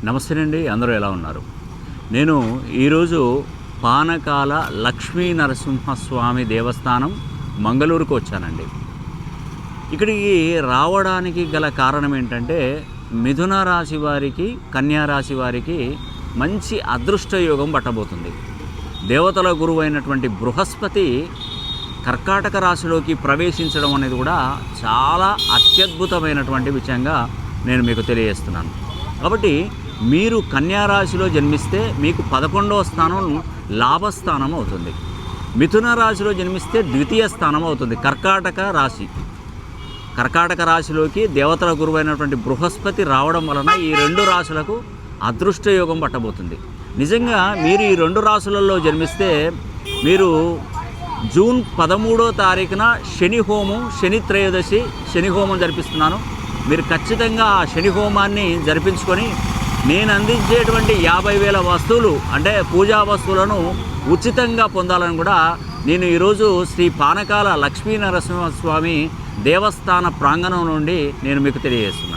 నమస్తే అండి, అందరూ ఎలా ఉన్నారు? నేను ఈరోజు పానకాల లక్ష్మీ నరసింహస్వామి దేవస్థానం మంగళూరుకు వచ్చానండి. ఇక్కడికి రావడానికి గల కారణం ఏంటంటే, మిథున రాశి వారికి, కన్యా రాశి వారికి మంచి అదృష్ట యోగం పట్టబోతుంది. దేవతల గురువు అయినటువంటి బృహస్పతి కర్కాటక రాశిలోకి ప్రవేశించడం అనేది కూడా చాలా అత్యద్భుతమైనటువంటి విషయంగా నేను మీకు తెలియజేస్తున్నాను. కాబట్టి మీరు కన్యా రాశిలో జన్మిస్తే మీకు 11వ స్థానం లాభస్థానం అవుతుంది. మిథున రాశిలో జన్మిస్తే ద్వితీయ స్థానం అవుతుంది. కర్కాటక రాశిలోకి దేవతల గురువైనటువంటి బృహస్పతి రావడం వలన ఈ రెండు రాశులకు అదృష్ట యోగం పట్టబోతుంది. నిజంగా మీరు ఈ రెండు రాశులలో జన్మిస్తే మీరు జూన్ 13వ తారీఖున శని త్రయోదశి శని హోమం జరిపిస్తున్నాను. మీరు ఖచ్చితంగా ఆ శని హోమాన్ని జరిపించుకొని నేను అందించేటువంటి 50,000 వస్తువులు అంటే పూజా వస్తువులను ఉచితంగా పొందాలని కూడా నేను ఈరోజు శ్రీ పానకాల లక్ష్మీ నరసింహస్వామి దేవస్థాన ప్రాంగణం నుండి నేను మీకు తెలియజేస్తున్నాను.